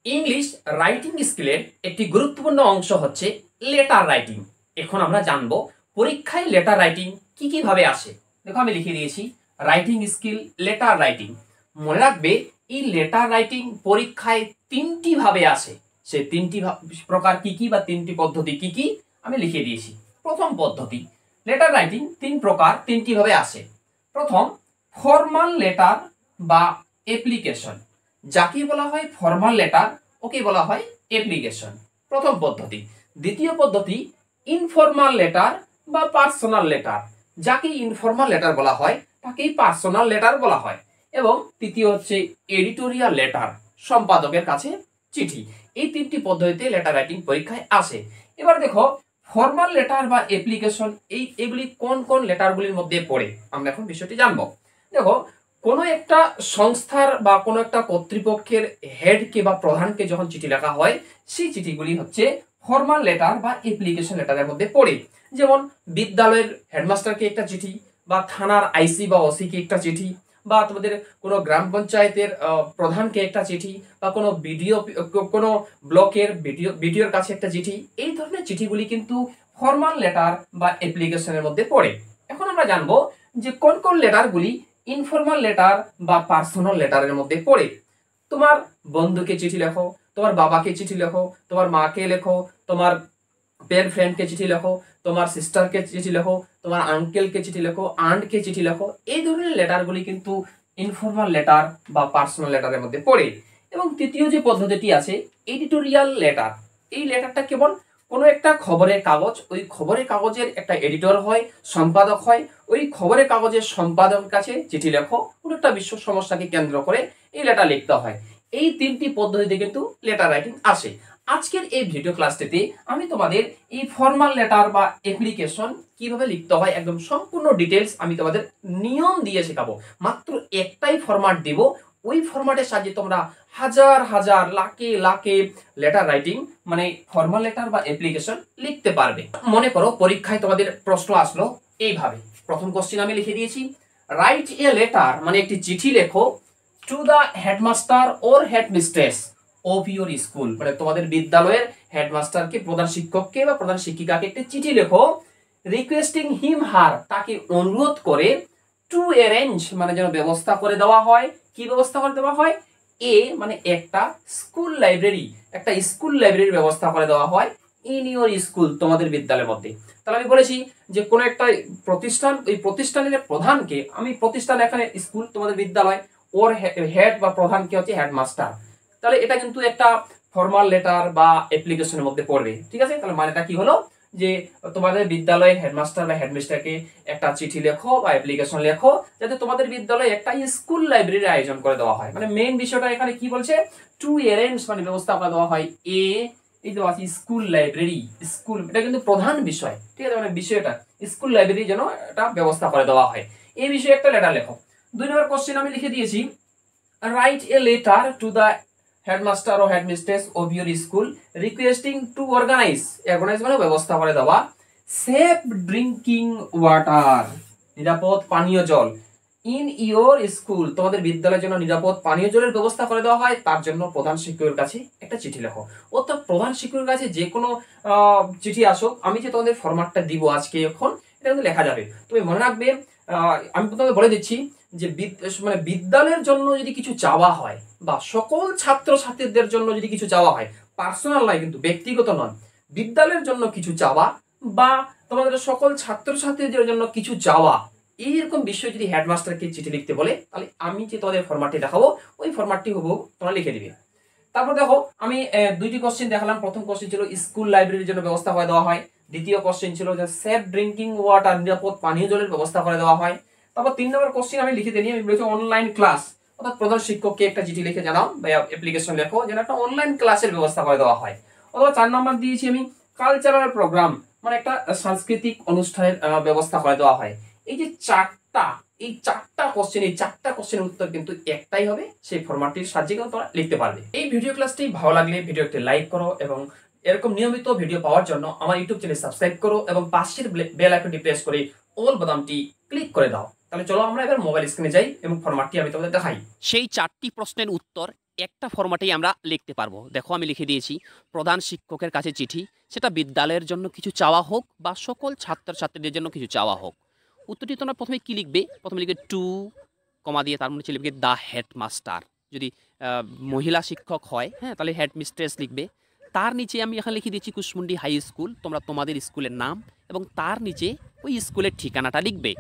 English writing স্কিলের একটি গুরুত্বপূর্ণ অংশ হচ্ছে লেটার রাইটিং। এখন আমরা জানবো পরীক্ষায় লেটার রাইটিং কি কি ভাবে আসে। দেখো আমি লিখে দিয়েছি রাইটিং স্কিল লেটার রাইটিং। মনে রাখবে এই লেটার রাইটিং পরীক্ষায় তিনটি ভাবে আসে। সে তিনটি প্রকার কি কি বা তিনটি পদ্ধতি কি কি আমি লিখে দিয়েছি। প্রথম পদ্ধতি, লেটার রাইটিং তিন প্রকার, তিনটি ভাবে আসে। প্রথম, ফর্মাল লেটার বা অ্যাপ্লিকেশন। যাকে বলা হয় ফর্মাল লেটার, ওকে বলা হয় অ্যাপ্লিকেশন, প্রথম পদ্ধতি। দ্বিতীয় পদ্ধতি, ইনফর্মাল লেটার বা পার্সোনাল লেটার। যাকে ইনফর্মাল লেটার বলা হয় তাকেই পার্সোনাল লেটার বলা হয়। এবং তৃতীয় হচ্ছে এডিটোরিয়াল লেটার, সম্পাদকের কাছে চিঠি। এই তিনটি পদ্ধতিতে লেটার রাইটিং পরীক্ষায় আসে। এবার দেখো ফর্মাল লেটার বা অ্যাপ্লিকেশন এগুলি কোন কোন লেটারগুলির মধ্যে পড়ে, আমরা এখন বিষয়টি জানবো। দেখো কোনো একটা সংস্থার বা কোনো একটা কর্তৃপক্ষের হেডকে বা প্রধানকে যখন চিঠি লেখা হয়, সেই চিঠিগুলি হচ্ছে ফর্মাল লেটার বা অ্যাপ্লিকেশন লেটারের মধ্যে পড়ে। যেমন বিদ্যালয়ের হেডমাস্টারকে একটা চিঠি, বা থানার আইসি বা ওসিকে একটা চিঠি, বা তোমাদের কোনো গ্রাম পঞ্চায়েতের প্রধানকে একটা চিঠি, বা কোনো বিডিও, কোনো ব্লকের বিডিওর কাছে একটা চিঠি। এই ধরনের চিঠিগুলি কিন্তু ফর্মাল লেটার বা অ্যাপ্লিকেশনের মধ্যে পড়ে। এখন আমরা জানবো যে কোন কোন লেটারগুলি ইনফর্মাল লেটার বা পার্সোনাল লেটারের মধ্যে পড়ে। তোমার বন্ধুকে চিঠি লেখো, তোমার বাবাকে চিঠি লেখো, তোমার মাকে লেখো, তোমার পেন ফ্রেন্ডকে চিঠি লেখো, তোমার সিস্টারকে চিঠি লেখো, তোমার আঙ্কেলকে চিঠি লেখো, আন্টকে চিঠি লেখো। এই ধরনের লেটারগুলি কিন্তু ইনফর্মাল লেটার বা পার্সোনাল লেটারের মধ্যে পড়ে। এবং তৃতীয় যে পদ্ধতিটি আছে, এডিটোরিয়াল লেটার। এই লেটারটা কেবল কোনো একটা খবরের কাগজ, ওই খবরের কাগজের একটা এডিটর হয়, সম্পাদক হয়, ওই খবরের কাগজের সম্পাদকের কাছে চিঠি লেখো, কোনো একটা বিশ্ব সমস্যাকে কেন্দ্র করে এই লেটার লিখতে হয়। এই তিনটি পদ্ধতিতে কিন্তু লেটার রাইটিং আসে। আজকের এই ভিডিও ক্লাসটিতে আমি তোমাদের এই ফর্মাল লেটার বা অ্যাপ্লিকেশন কিভাবে লিখতে হয় একদম সম্পূর্ণ ডিটেলস আমি তোমাদের নিয়ম দিয়ে শেখাবো। মাত্র একটাই ফরম্যাট দেব, ওই ফরম্যাটের সাহায্যে তোমরা হাজার হাজার লাখে লাখে লেটার রাইটিং মানে ফর্মাল লেটার বা অ্যাপ্লিকেশন লিখতে পারবে। মনে করো পরীক্ষায় তোমাদের প্রশ্ন আসলো এইভাবে। প্রথম কোশ্চেন আমি লিখে দিয়েছি, রাইট এ লেটার মানে একটি চিঠি লেখো two the headmaster or headmistress of your school, মানে তোমাদের বিদ্যালয়ের হেডমাস্টারকে, প্রধান শিক্ষককে বা প্রধান শিক্ষিকাকে একটি চিঠি লেখো, রিকোয়েস্টিং হিম হার, তাকে অনুরোধ করে, টু অ্যারেঞ্জ মানে যেন ব্যবস্থা করে দেওয়া হয়। কি ব্যবস্থা করে দেওয়া হয়? এ মানে একটা স্কুল লাইব্রেরি, একটা স্কুল লাইব্রেরির ব্যবস্থা করে দেওয়া হয় ইন ইউর স্কুল, তোমাদের বিদ্যালয়ের মধ্যে। তাহলে আমি বলেছি যে কোনো একটা প্রতিষ্ঠান, ওই প্রতিষ্ঠানের প্রধানকে, আমি প্রতিষ্ঠান এখানে স্কুল তোমাদের বিদ্যালয়, ওর হেড বা প্রধানকে হচ্ছে হেডমাস্টার। তাহলে এটা কিন্তু একটা ফর্মাল লেটার বা অ্যাপ্লিকেশনের মধ্যে পড়বে। ঠিক আছে, তাহলে মানেটা কি হলো যে তোমাদের বিদ্যালয়ের হেডমাস্টার বা হেডমিস্টারকে একটা চিঠি লেখো বা অ্যাপ্লিকেশন লেখো, যাতে তোমাদের বিদ্যালয়ে একটা স্কুল লাইব্রেরির আয়োজন করে দেওয়া হয়। মানে মেইন বিষয়টা এখানে কি বলছে, টু অ্যারেঞ্জ মানে ব্যবস্থা করে দেওয়া হয় এই যে আছে স্কুল লাইব্রেরি, স্কুল এটা কিন্তু প্রধান বিষয়। ঠিক আছে, মানে বিষয়টা স্কুল লাইব্রেরি যেন এটা ব্যবস্থা করে দেওয়া হয়, এই বিষয়ে একটা লেটার লেখো। 2 নম্বর কোশ্চেন আমি লিখে দিয়েছি, write a letter to the headmaster ও headmistress of your school requesting to organise মানে ব্যবস্থা করে দেওয়া সেফ ড্রিঙ্কিং ওয়াটার, নিরাপদ পানীয় জল, ইন ইউর স্কুল, তোমাদের বিদ্যালয়ের জন্য নিরাপদ পানীয় জলের ব্যবস্থা করে দেওয়া হয়। তার জন্য প্রধান শিক্ষকের কাছে একটা চিঠি লেখো। অর্থাৎ প্রধান শিক্ষকের কাছে যে কোনো চিঠি আসুক, আমি যে তোমাদের ফরম্যাটটা দিব আজকে এখন, এটা কিন্তু লেখা যাবে। তুমি মনে রাখবে, আমি তোমাকে বলে দিচ্ছি যে মানে বিদ্যালয়ের জন্য যদি কিছু চাওয়া হয় বা সকল ছাত্র ছাত্রীদের জন্য যদি কিছু চাওয়া হয়, পার্সোনাল নয় কিন্তু ব্যক্তিগত নয়, বিদ্যালয়ের জন্য কিছু চাওয়া বা তোমাদের সকল ছাত্র ছাত্রীদের জন্য কিছু চাওয়া, এইরকম বিষয় যদি হেডমাস্টারকে চিঠি লিখতে বলে, তাহলে আমি যে তোমাদের ফরম্যাটটি দেখাবো ওই ফরম্যাটটি হুবহু তোমরা লিখে দিবে। তারপর দেখো আমি দুইটি কোশ্চেন দেখালাম। প্রথম কোশ্চেন ছিল স্কুল লাইব্রেরির জন্য ব্যবস্থা করে দেওয়া হয়। দ্বিতীয় কোশ্চেন ছিল যে সেফ ড্রিঙ্কিং ওয়াটার, নিরাপদ পানীয় জলের ব্যবস্থা করে দেওয়া হয়। তারপর 3 নম্বর কোশ্চেন আমি লিখে দিই, আমি বলেছি অনলাইন ক্লাস, অর্থাৎ প্রধান শিক্ষককে একটা চিঠি লিখে জানাও বা অ্যাপ্লিকেশন লেখো যেন একটা অনলাইন ক্লাসের ব্যবস্থা করে দেওয়া হয়। অথবা 4 নম্বর দিয়েছি আমি কালচারাল প্রোগ্রাম, মানে একটা সাংস্কৃতিক অনুষ্ঠানের ব্যবস্থা করে দেওয়া হয়। এই যে চারটা কোশ্চেনের উত্তর কিন্তু একটাই হবে, সেই ফরম্যাটটির সাহায্যে কিন্তু তোমরা লিখতে পারবে। এই ভিডিও ক্লাসটি ভালো লাগলে ভিডিওটি লাইক করো এবং এরকম নিয়মিত ভিডিও পাওয়ার জন্য আমার ইউটিউব চ্যানেল সাবস্ক্রাইব করো এবং পাশের বেল আইকনটি প্রেস করে অল বাটনটি ক্লিক করে দাও। তাহলে চলো আমরা এবার মোবাইল স্ক্রিনে যাই এবং ফরম্যাটটি আমি তোমাদের দেখাই। সেই 4টি প্রশ্নের উত্তর একটা ফরম্যাটেই আমরা লিখতে পারবো। দেখো আমি লিখে দিয়েছি প্রধান শিক্ষকের কাছে চিঠি, সেটা বিদ্যালয়ের জন্য কিছু চাওয়া হোক বা সকল ছাত্রছাত্রীদের জন্য কিছু চাওয়া হোক। উত্তরটি তোমরা প্রথমে কি লিখবে? প্রথমে লিখবে টু, কমা দিয়ে তার মধ্যে লিখবে দ্য হেডমাস্টার। যদি মহিলা শিক্ষক হয়, হ্যাঁ, তাহলে হেড মিস্ট্রেস লিখবে। তার নিচে আমি এখানে লিখে দিয়েছি কুশমুন্ডি হাই স্কুল, তোমরা তোমাদের স্কুলের নাম এবং তার নিচে ওই স্কুলের ঠিকানাটা লিখবে।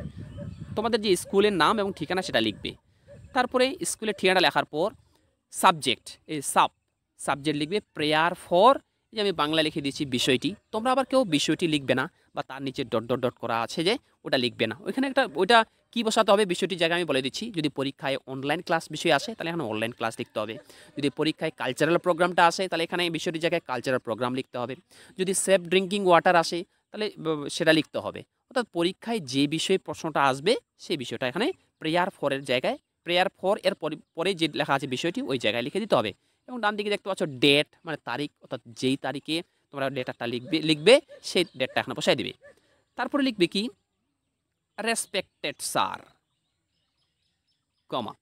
তোমাদের যে স্কুলের নাম এবং ঠিকানা সেটা লিখবে। তারপরে স্কুলের ঠিকানা লেখার পর সাবজেক্ট, এই সাবজেক্ট লিখবে প্রেয়ার ফর, যে আমি বাংলা লিখে দিয়েছি বিষয়টি। তোমরা আবার কেউ বিষয়টি লিখবে না, বা তার নিচে ডট ডট ডট করা আছে যে ওটা লিখবে না। ওইখানে একটা ওইটা কি বসাতে হবে বিষয়টির জায়গায় আমি বলে দিচ্ছি। যদি পরীক্ষায় অনলাইন ক্লাস বিষয় আসে তাহলে এখানে অনলাইন ক্লাস লিখতে হবে। যদি পরীক্ষায় কালচারাল প্রোগ্রামটা আসে তাহলে এখানে বিষয়টির জায়গায় কালচারাল প্রোগ্রাম লিখতে হবে। যদি সেফ ড্রিঙ্কিং ওয়াটার আসে তাহলে সেটা লিখতে হবে। অর্থাৎ পরীক্ষায় যে বিষয়ে প্রশ্নটা আসবে সেই বিষয়টা এখানে প্রেয়ার ফরের জায়গায়, প্রেয়ার ফর এর পরে যে লেখা আছে বিষয়টি ওই জায়গায় লিখে দিতে হবে। এবং ডান দিকে দেখতে পাচ্ছ ডেট, মানে তারিখ, অর্থাৎ যেই তারিখে তোমরা লেটারটা লিখবে সেই ডেটটা এখানে বসাই দিবে। তারপরে লিখবে কি রেসপেক্টেড স্যার, কমা,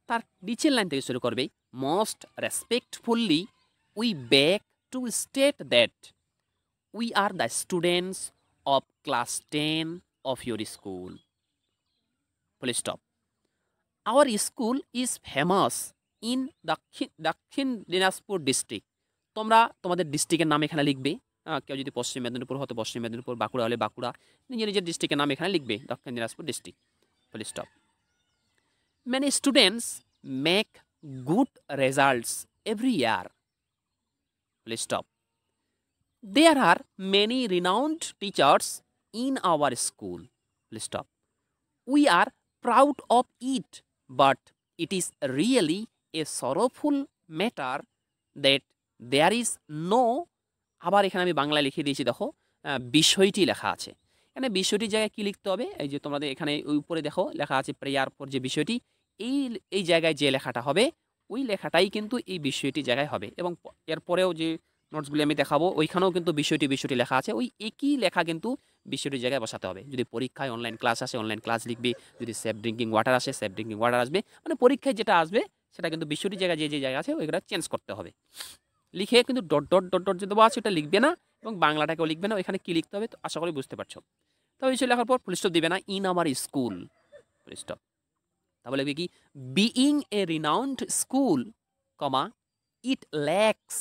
তার নিচের লাইন থেকে শুরু করবে most respectfully we beg two state that we are the students of class 10 of your school, full stop. Our school is famous in দক্ষিণ দিনাজপুর ডিস্ট্রিক্ট। তোমরা তোমাদের ডিস্ট্রিক্টের নাম এখানে লিখবে। কেউ যদি পশ্চিম মেদিনীপুর হতো পশ্চিম মেদিনীপুর, বাঁকুড়া হলে বাঁকুড়া, নিজের নিজের ডিস্ট্রিক্টের নাম এখানে লিখবে, দক্ষিণ Dinajpur district, full stop. Many students make good results every year, full stop. There are many renowned teachers in our school, full stop. We are proud of it, but it is really a sorrowful matter that there is no, আবার এখানে আমি বাংলা লিখে দিয়েছি, দেখো বিষয়টি লেখা আছে। এখানে বিষয়টির জায়গায় কি লিখতে হবে? এই যে তোমাদের এখানে ওই উপরে দেখো লেখা আছে প্রেয়ার ফর, যে বিষয়টি, এই এই জায়গায় যে লেখাটা হবে ওই লেখাটাই কিন্তু এই বিষয়টির জায়গায় হবে। এবং এরপরেও যে নোটসগুলি আমি দেখাবো ওইখানেও কিন্তু বিষয়টি লেখা আছে, ওই একই লেখা কিন্তু বিষয়টির জায়গায় বসাতে হবে। যদি পরীক্ষায় অনলাইন ক্লাস আসে অনলাইন ক্লাস লিখবে, যদি সেফ ড্রিঙ্কিং ওয়াটার আসে সেফ ড্রিঙ্কিং ওয়াটার আসবে, মানে পরীক্ষায় যেটা আসবে সেটা কিন্তু বিষয়টির জায়গায় যে যে জায়গা আছে ওইগুলো চেঞ্জ করতে হবে। লিখে কিন্তু ডট ডট ডট ডট যে দেওয়া আছে ওটা লিখবে না, এবং বাংলাটাকেও লিখবে না। ওইখানে কি লিখতে হবে তো আশা করি বুঝতে পারছো। তো এই লেখার পর ফুল স্টপ দিবে না, ইন আমার স্কুল, ফুল স্টপ। তারপর লিখবে কি being a renowned school, comma, it lacks,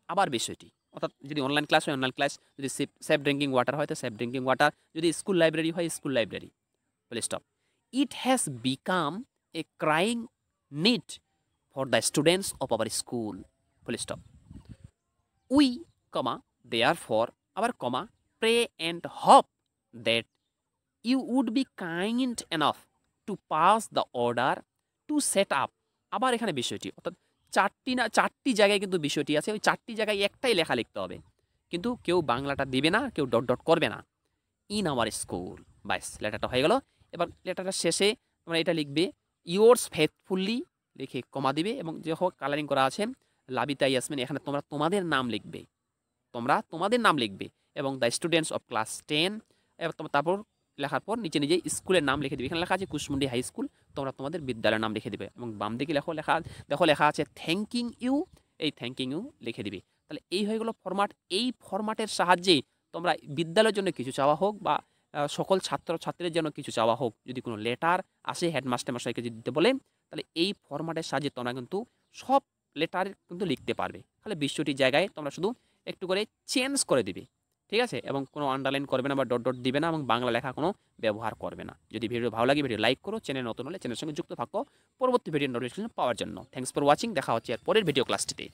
আবার বিষয়টি, অর্থাৎ যদি অনলাইন ক্লাস হয় অনলাইন ক্লাস, যদি সেফ ড্রিঙ্কিং ওয়াটার হয় তো সেফ ড্রিঙ্কিং ওয়াটার, যদি স্কুল লাইব্রেরি হয় school library, full stop. It has become a crying need for the students of our school, full stop. We, comma, therefore, আবার comma, pray and hope that you would be kind enough to pass the order to set up, আবার এখানে বিষয়টি, অর্থাৎ চারটি জায়গায় কিন্তু বিষয়টি আছে, ওই চারটি জায়গায় একটাই লেখা লিখতে হবে, কিন্তু কেউ বাংলাটা দিবে না, কেউ ডট ডট করবে না। ইন আওয়ার স্কুল, ব্যাস লেটারটা হয়ে গেল। এবার লেটারটা শেষে তোমরা এটা লিখবে ইয়োর্স ফেথফুলি, লিখে কমা দিবে, এবং যে হোক কালারিং করা আছে লাবিতা ইয়াসমিন, এখানে তোমরা তোমাদের নাম লিখবে, তোমরা তোমাদের নাম লিখবে, এবং দ্য স্টুডেন্টস অফ ক্লাস 10, এবং তারপর লেখার পর নিচে নিজে স্কুলের নাম লিখে দিবে। এখানে লেখা আছে কুশমুন্ডি হাই স্কুল, তোমরা তোমাদের বিদ্যালয়ের নাম লিখে দিবে, এবং বাম দিকে দেখো লেখা আছে থ্যাঙ্কিং ইউ, এই থ্যাঙ্কিং ইউ লিখে দিবে। তাহলে এই হয়ে গেল ফরম্যাট। এই ফরম্যাটের সাহায্যে তোমরা বিদ্যালয়ের জন্য কিছু চাওয়া হোক বা সকল ছাত্রছাত্রীদের জন্য কিছু চাওয়া হোক, যদি কোনো লেটার আসে হেডমাস্টার মশাইকে যদি দিতে বলে, তাহলে এই ফরম্যাটের সাহায্যে তোমরা কিন্তু সব লেটার কিন্তু লিখতে পারবে। তাহলে বিষয়টির জায়গায় তোমরা শুধু একটু করে চেঞ্জ করে দিবে, ঠিক আছে, এবং কোনো আন্ডারলাইন করবে না বা ডট ডট দিবে না, এবং বাংলা লেখা কোনো ব্যবহার করবে না। যদি ভিডিও ভালো লাগে ভিডিও লাইক করো, চ্যানেল নতুন হলে চ্যানেলের সঙ্গে যুক্ত থাকো পরবর্তী ভিডিও নোটিফিকেশন পাওয়ার জন্য। থ্যাঙ্কস ফর ওয়াচিং, দেখা হচ্ছে এর পরের ভিডিও ক্লাসটিতে।